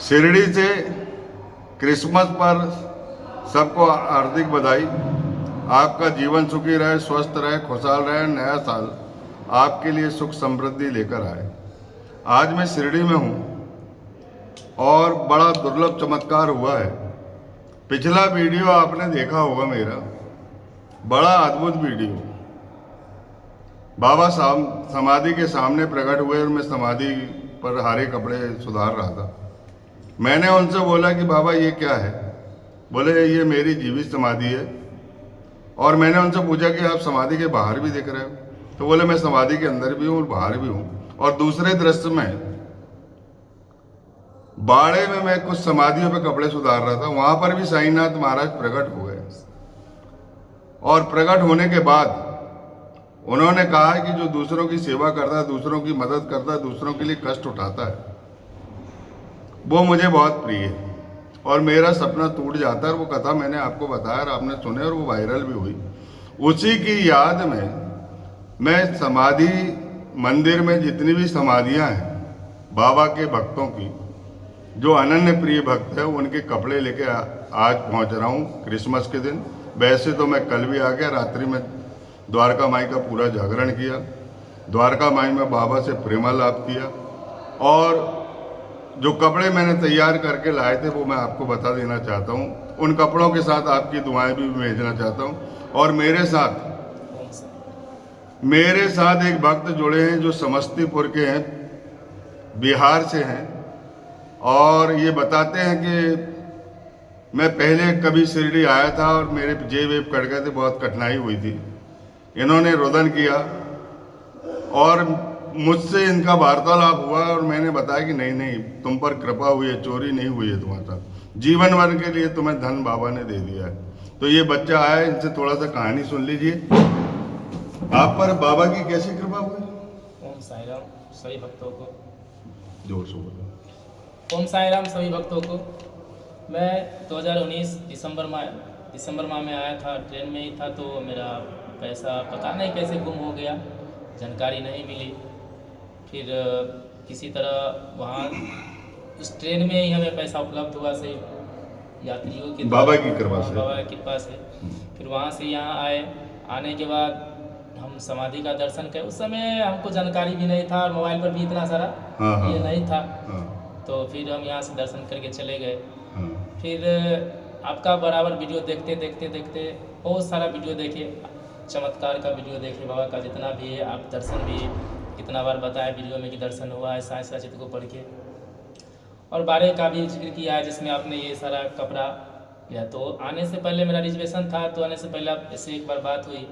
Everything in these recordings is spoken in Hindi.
शिरडी से क्रिसमस पर सबको हार्दिक बधाई। आपका जीवन सुखी रहे, स्वस्थ रहे, खुशहाल रहे। नया साल आपके लिए सुख समृद्धि लेकर आए। आज मैं शिरडी में हूँ और बड़ा दुर्लभ चमत्कार हुआ है। पिछला वीडियो आपने देखा होगा मेरा, बड़ा अद्भुत वीडियो। बाबा समाधि के सामने प्रकट हुए और मैं समाधि पर हरे कपड़े सुधार रहा था। मैंने उनसे बोला कि बाबा ये क्या है? बोले ये मेरी जीवित समाधि है। और मैंने उनसे पूछा कि आप समाधि के बाहर भी दिख रहे हो? तो बोले मैं समाधि के अंदर भी हूँ और बाहर भी हूँ। और दूसरे दृश्य में बाड़े में मैं कुछ समाधियों पे कपड़े सुधार रहा था, वहां पर भी साईनाथ महाराज प्रकट हो गए। और प्रकट होने के बाद उन्होंने कहा कि जो दूसरों की सेवा करता है, दूसरों की मदद करता है, दूसरों के लिए कष्ट उठाता है, वो मुझे बहुत प्रिय है और मेरा सपना टूट जाता है। और वो कथा मैंने आपको बताया और आपने सुने और वो वायरल भी हुई। उसी की याद में मैं समाधि मंदिर में जितनी भी समाधियां हैं बाबा के भक्तों की, जो अनन्य प्रिय भक्त है, उनके कपड़े लेके आज पहुंच रहा हूँ क्रिसमस के दिन। वैसे तो मैं कल भी आ गया, रात्रि में द्वारका माई का पूरा जागरण किया, द्वारका माई में बाबा से प्रेमालाप किया। और जो कपड़े मैंने तैयार करके लाए थे वो मैं आपको बता देना चाहता हूँ। उन कपड़ों के साथ आपकी दुआएं भी भेजना चाहता हूँ। और मेरे साथ एक भक्त जुड़े हैं जो समस्तीपुर के हैं, बिहार से हैं। और ये बताते हैं कि मैं पहले कभी शिरडी आया था और मेरे जेब वेब कट गए थे, बहुत कठिनाई हुई थी। इन्होंने रुदन किया और मुझसे इनका वार्तालाप हुआ और मैंने बताया कि नहीं नहीं, तुम पर कृपा हुई है, चोरी नहीं हुई है तुम्हारे साथ, जीवन भर के लिए तुम्हें धन बाबा ने दे दिया है। तो ये बच्चा आया, इनसे थोड़ा सा कहानी सुन लीजिए। आप पर बाबा की कैसी कृपा हुई? ओम साई राम सभी भक्तों को। जोर से बोलो। ओम साई राम सभी भक्तों को। मैं 2019 दिसंबर माह में आया था, ट्रेन में ही था। तो मेरा पैसा पता नहीं कैसे गुम हो गया, जानकारी नहीं मिली। फिर किसी तरह वहाँ उस ट्रेन में ही हमें पैसा उपलब्ध हुआ से यात्रियों के बाबा की कृपा से। बाबा की कृपा से फिर वहाँ से यहाँ आए। आने के बाद हम समाधि का दर्शन किए। उस समय हमको जानकारी भी नहीं था और मोबाइल पर भी इतना सारा ये नहीं था। तो फिर हम यहाँ से दर्शन करके चले गए। फिर आपका बराबर वीडियो देखते देखते बहुत सारा वीडियो देखे, चमत्कार का वीडियो देखे, बाबा का जितना भी है। आप दर्शन भी कितना बार बताया वीडियो में कि दर्शन हुआ है, साई चित्र को पढ़ के। और बारे का भी जिक्र किया है जिसमें आपने ये सारा कपड़ा लिया। तो आने से पहले मेरा रिजर्वेशन था, तो आने से पहले ऐसे एक बार बात हुई।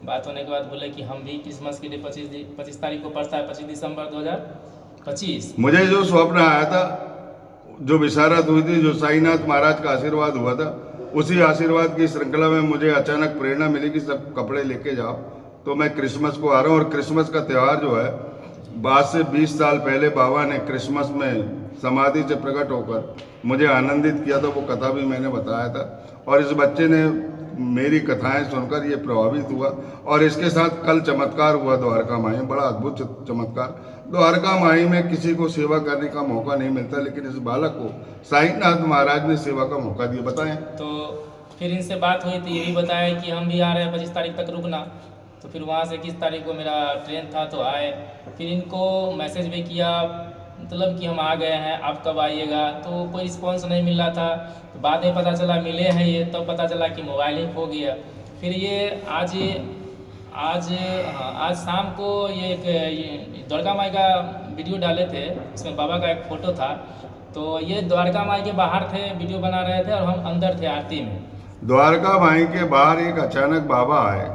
बात होने के बाद बोले कि हम भी क्रिसमस के लिए 25 तारीख को पड़ता है, 25 दिसंबर 2025। मुझे जो स्वप्न आया था, जो विशारद हुई थी, जो साईनाथ महाराज का आशीर्वाद हुआ था, उसी आशीर्वाद की श्रृंखला में मुझे अचानक प्रेरणा मिली कि सब कपड़े लेके जाओ। तो मैं क्रिसमस को आ रहा हूँ। और क्रिसमस का त्यौहार जो है, आज से 20 साल पहले बाबा ने क्रिसमस में समाधि से प्रकट होकर मुझे आनंदित किया था। वो कथा भी मैंने बताया था और इस बच्चे ने मेरी कथाएं सुनकर ये प्रभावित हुआ। और इसके साथ कल चमत्कार हुआ द्वारका माई में, बड़ा अद्भुत चमत्कार। द्वारका माई में किसी को सेवा करने का मौका नहीं मिलता, लेकिन इस बालक को साईनाथ महाराज ने सेवा का मौका दिया। बताएं। तो फिर इनसे बात हुई तो यही बताया कि हम भी आ रहे हैं, 25 तारीख तक रुकना। तो फिर वहाँ से 21 तारीख को मेरा ट्रेन था तो आए। फिर इनको मैसेज भी किया, मतलब कि हम आ गए हैं, आप कब आइएगा। तो कोई रिस्पॉन्स नहीं मिल रहा था। तो बाद में पता चला मिले हैं ये, तब पता चला कि मोबाइल ही खो गया। फिर ये आज शाम को ये द्वारका माई का वीडियो डाले थे, इसमें बाबा का एक फ़ोटो था। तो ये द्वारका माई के बाहर थे, वीडियो बना रहे थे और हम अंदर थे आरती में। द्वारका माई के बाहर एक अचानक बाबा आए,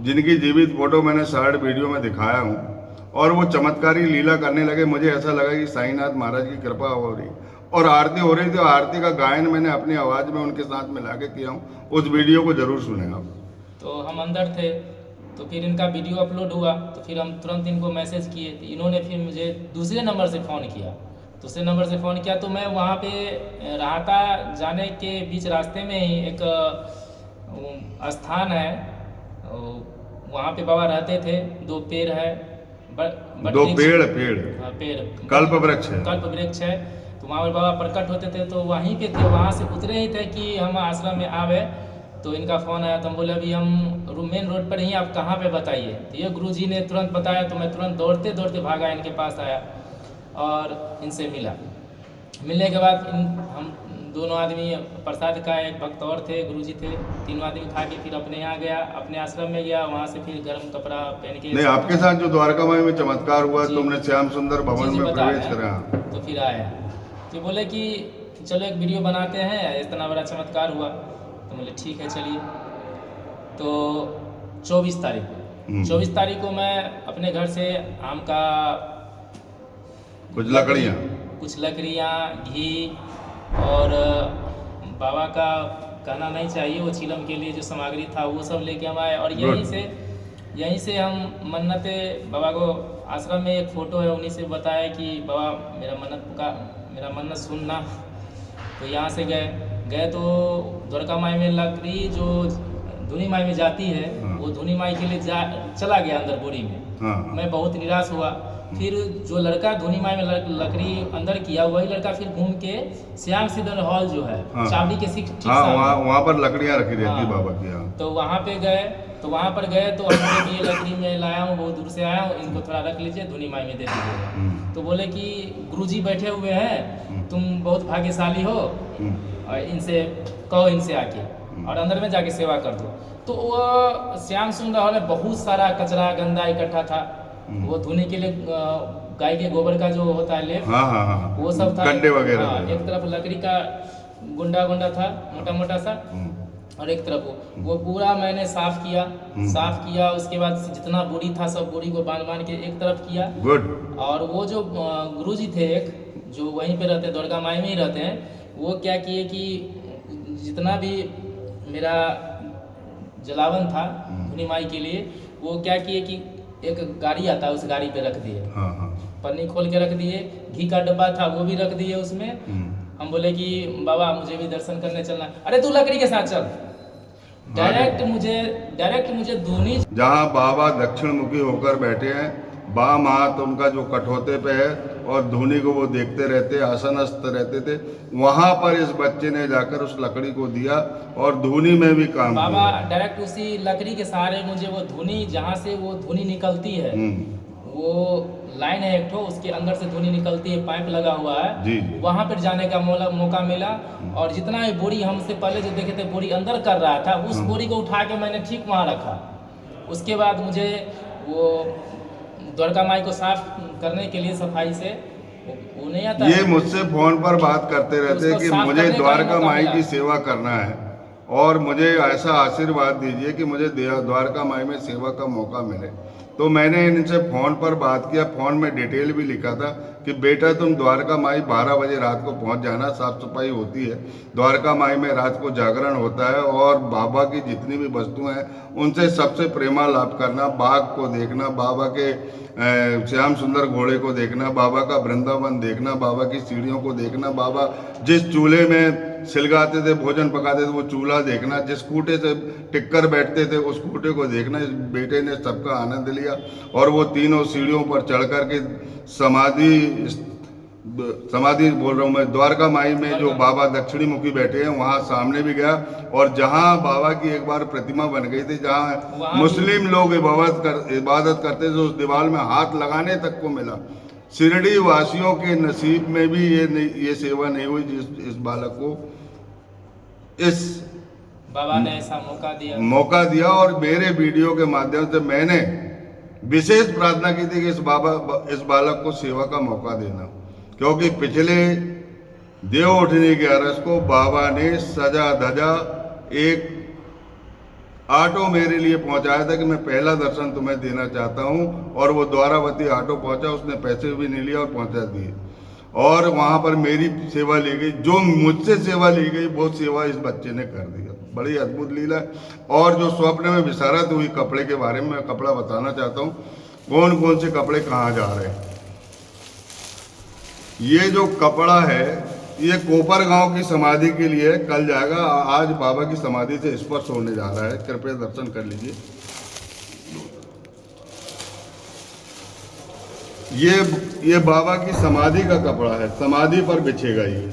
जिनकी जीवित फोटो मैंने शॉर्ट वीडियो में दिखाया हूँ। और वो चमत्कारी लीला करने लगे। मुझे ऐसा लगा कि साईनाथ महाराज की कृपा हो रही और आरती हो रही थी। और आरती का गायन मैंने अपनी आवाज़ में उनके साथ मिला के किया हूँ। उस वीडियो को जरूर सुनें आप। तो हम अंदर थे, तो फिर इनका वीडियो अपलोड हुआ। तो फिर हम तुरंत इनको मैसेज किए। तो इन्होंने फिर मुझे दूसरे नंबर से फ़ोन किया। तो मैं वहाँ पे रहा था, जाने के बीच रास्ते में ही एक स्थान है, वहाँ पे बाबा रहते थे। 2 पेड़ है, दो पेड़ हाँ पेड़, कल्प वृक्ष है। कल्प वृक्ष है। तो वहाँ पर बाबा प्रकट होते थे, तो वहीं पे थे, वहाँ से उतरे ही थे कि हम आश्रम में आवे, तो इनका फ़ोन आया। तो हम बोले अभी हम मेन रोड पर ही, आप कहाँ पे बताइए। तो ये गुरुजी ने तुरंत बताया, तो मैं तुरंत दौड़ते दौड़ते भागा, इनके पास आया और इनसे मिला। मिलने के बाद हम दोनों आदमी, प्रसाद का एक भक्त और थे, गुरुजी थे, तीनों आदमी खा के फिर अपने यहाँ गया, अपने आश्रम में गया, वहाँ से फिर गर्म कपड़ा पहन के। नहीं, आपके साथ जो द्वारका माई में चमत्कार हुआ, तुमने श्याम सुंदर भवन में प्रवेश करा, तो फिर आया तो बोले कि चलो एक वीडियो बनाते हैं, इतना बड़ा चमत्कार हुआ। तो बोले ठीक है चलिए। तो 24 तारीख को मैं अपने घर से आम का कुछ लकड़ियाँ, घी और बाबा का कहना नहीं चाहिए, वो चिलम के लिए जो सामग्री था वो सब लेके हम आए। और यहीं से हम मन्नते, बाबा को आश्रम में एक फ़ोटो है, उन्हीं से बताया कि बाबा मेरा मन्नत सुनना। तो यहाँ से गए तो द्वारका माई में लकड़ी जो धुनी माई में जाती है, वो धुनी माई के लिए चला गया अंदर बोरी में। मैं बहुत निराश हुआ। फिर जो लड़का धुनी माई में लकड़ी अंदर किया, वही लड़का फिर घूम के श्याम सिद्धन हॉल जो है, चावड़ी के ठीक वहाँ पर लकड़ियाँ रखी रहती बाबा की। तो वहाँ पे गए, तो वहाँ पर गए तो हमने ये लकड़ी में लाया हूँ, बहुत दूर से आया हूँ, इनको थोड़ा रख लीजिए, धुनी माई में दे दीजिए। तो बोले कि गुरुजी बैठे हुए हैं, तुम बहुत भाग्यशाली हो, और इनसे कहो, इनसे आके और अंदर में जाके सेवा कर दो। तो वो श्याम सुंदर हॉल में बहुत सारा कचरा गंदा इकट्ठा था। वो धोने के लिए गाय के गोबर का जो होता है लेप, वो सब था, गड्ढे वगैरह। एक तरफ लकड़ी का गुंडा था मोटा मोटा सा, और एक तरफ वो पूरा मैंने साफ किया। उसके बाद जितना बोरी था सब बोरी को बांध के एक तरफ किया। और वो जो गुरुजी थे एक, जो वहीं पे रहते, द्वारका माई में ही रहते हैं, वो क्या किए कि जितना भी मेरा जलावन था धुनी माई के लिए, वो क्या किए कि एक गाड़ी आता है, उस गाड़ी पे रख दिए, पन्नी खोल के रख दिए, घी का डब्बा था वो भी रख दिए उसमें। हम बोले कि बाबा मुझे भी दर्शन करने चलना। अरे तू लकड़ी के साथ चल। डायरेक्ट मुझे धुनी, जहाँ बाबा दक्षिण मुखी होकर बैठे हैं, बाम हाथ उनका जो कठौते पे है, और धुनी को वो देखते रहते, आसनस्थ रहते थे, वहां पर इस बच्चे ने जाकर उस लकड़ी को दिया और धुनी में भी काम किया। बाबा डायरेक्ट उसी लकड़ी के सहारे मुझे वो धुनी, जहाँ से वो धुनी निकलती है, वो लाइन है एक ठो, उसके अंदर से धुनी निकलती है, पाइप लगा हुआ है, वहां पर जाने का मौका मिला। और जितना भी बोरी हमसे पहले जो देखे थे बोरी अंदर कर रहा था, उस बोरी को उठा के मैंने ठीक वहाँ रखा। उसके बाद मुझे वो द्वारका माई को साफ करने के लिए सफाई से वो नहीं आता। ये मुझसे फोन पर बात करते रहते कि मुझे द्वारका माई की सेवा करना है, और मुझे ऐसा आशीर्वाद दीजिए कि मुझे द्वारका माई में सेवा का मौका मिले। तो मैंने इनसे फ़ोन पर बात किया, फ़ोन में डिटेल भी लिखा था कि बेटा तुम द्वारका माई 12 बजे रात को पहुंच जाना, साफ़ सफाई होती है, द्वारका माई में रात को जागरण होता है, और बाबा की जितनी भी वस्तुएं हैं उनसे सबसे प्रेमालाप करना, बाघ को देखना, बाबा के श्याम सुंदर घोड़े को देखना, बाबा का वृंदावन देखना, बाबा की सीढ़ियों को देखना, बाबा जिस चूल्हे में सिलगाते थे, भोजन पकाते थे, वो चूल्हा देखना, जिस कूटे से टिक्कर बैठते थे उस कूटे को देखना। इस बेटे ने सबका आनंद लिया, और वो तीनों सीढ़ियों पर चढ़ कर के समाधि बोल रहा हूँ मैं, द्वारका माई में जो बाबा दक्षिणी मुखी बैठे हैं वहाँ सामने भी गया। और जहाँ बाबा की एक बार प्रतिमा बन गई थी, जहाँ मुस्लिम लोग इबादत करते थे, उस दीवार में हाथ लगाने तक को मिला। शिरडी वासियों के नसीब में भी ये सेवा नहीं हुई जिस इस बालक को इस बाबा ने ऐसा मौका दिया। और मेरे वीडियो के माध्यम से मैंने विशेष प्रार्थना की थी कि इस बालक को सेवा का मौका देना, क्योंकि पिछले देव उठनी 11 को बाबा ने सजा धजा एक ऑटो मेरे लिए पहुंचाया था कि मैं पहला दर्शन तुम्हें देना चाहता हूं, और वो द्वारावती ऑटो पहुंचा, उसने पैसे भी नहीं लिए और पहुंचा दिए, और वहां पर मेरी सेवा ली गई। जो मुझसे सेवा ली गई वो सेवा इस बच्चे ने कर दिया। बड़ी अद्भुत लीला। और जो स्वप्न में विशारद हुई कपड़े के बारे में, मैं कपड़ा बताना चाहता हूँ, कौन कौन से कपड़े कहाँ जा रहे हैं। ये जो कपड़ा है ये कोपर गांव की समाधि के लिए कल जाएगा, आज बाबा की समाधि से स्पर्श होने जा रहा है, कृपया दर्शन कर लीजिए। ये बाबा की समाधि का कपड़ा है, समाधि पर बिछेगा ये।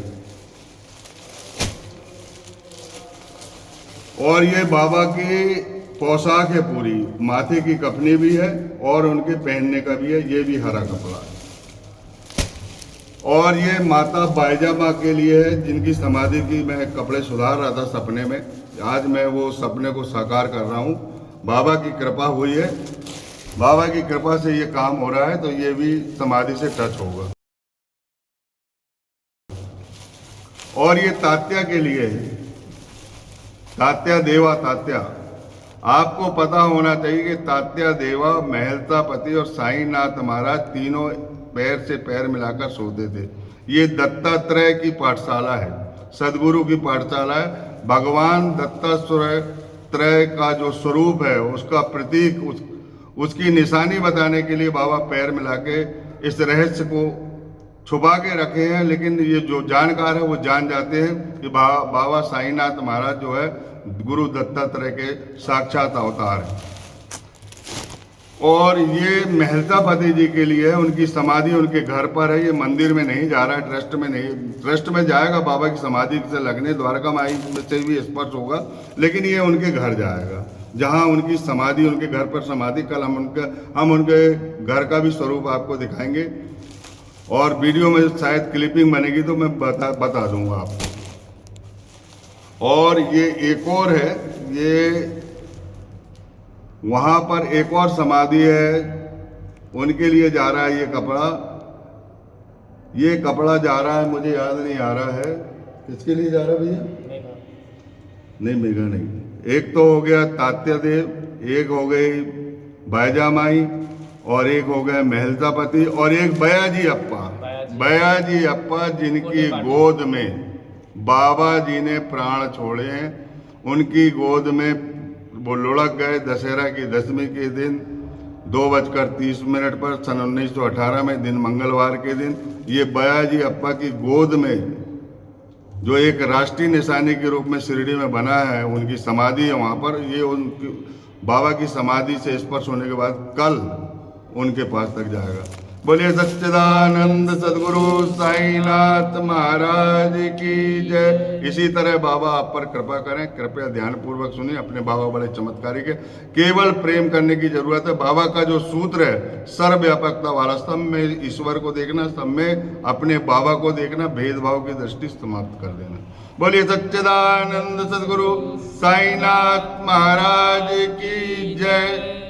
और ये बाबा की पोशाक है पूरी, माथे की कफनी भी है और उनके पहनने का भी है, ये भी हरा कपड़ा है। और ये माता बायजा माँ के लिए है, जिनकी समाधि की मैं कपड़े सुधार रहा था सपने में। आज मैं वो सपने को साकार कर रहा हूँ। बाबा की कृपा हुई है, बाबा की कृपा से ये काम हो रहा है, तो ये भी समाधि से टच होगा। और ये तात्या के लिए है, तात्या देवा तात्या। आपको पता होना चाहिए कि तात्या देवा, महलतापति और साईनाथ महाराज तीनों पैर से पैर मिलाकर सोते थे। ये दत्तात्रेय की पाठशाला है, सदगुरु की पाठशाला है। भगवान दत्तात्रेय का जो स्वरूप है, उसका प्रतीक, उसकी निशानी बताने के लिए बाबा पैर मिला के इस रहस्य को छुपा के रखे हैं। लेकिन ये जो जानकार है वो जान जाते हैं कि बाबा साईनाथ महाराज जो है गुरु दत्तात्रेय के साक्षात अवतार हैं। और ये महलतापति जी के लिए है, उनकी समाधि उनके घर पर है। ये मंदिर में नहीं जा रहा है, ट्रस्ट में नहीं। ट्रस्ट में जाएगा बाबा की समाधि से लगने, द्वारका माई से भी स्पर्श होगा, लेकिन ये उनके घर जाएगा जहाँ उनकी समाधि, उनके घर पर समाधि। कल हम उनके घर का भी स्वरूप आपको दिखाएंगे और वीडियो में शायद क्लिपिंग बनेगी तो मैं बता दूंगा आपको। और ये एक और है, ये वहाँ पर एक और समाधि है, उनके लिए जा रहा है ये कपड़ा। ये कपड़ा जा रहा है, मुझे याद नहीं आ रहा है किसके लिए जा रहा है भैया। नहीं, मेघा नहीं। एक तो हो गया तात्या देव, एक हो गई बायजा माई, और एक हो गया महलतापति, और एक बयाजी अप्पा। बयाजी अप्पा जिनकी गोद में बाबा जी ने प्राण छोड़े हैं, उनकी गोद में वो लुढ़क गए दशहरा की दशमी के दिन 2:30 पर सन 1918 में, दिन मंगलवार के दिन। ये बयाजी अप्पा की गोद में जो एक राष्ट्रीय निशानी के रूप में शिरडी में बना है, उनकी समाधि है वहाँ पर। ये उनकी बाबा की समाधि से स्पर्श होने के बाद कल उनके पास तक जाएगा। बोलिए सच्चिदानंद सदगुरु साईनाथ महाराज की जय। इसी तरह बाबा आप पर कृपा करें, कृपया ध्यान पूर्वक सुनिए। अपने बाबा बड़े चमत्कारी के, केवल प्रेम करने की जरूरत है। बाबा का जो सूत्र है सर्वव्यापकता वाला, सब में ईश्वर को देखना, सब में अपने बाबा को देखना, भेदभाव की दृष्टि समाप्त कर देना। बोलिए सच्चिदानंद सदगुरु साईनाथ महाराज की जय।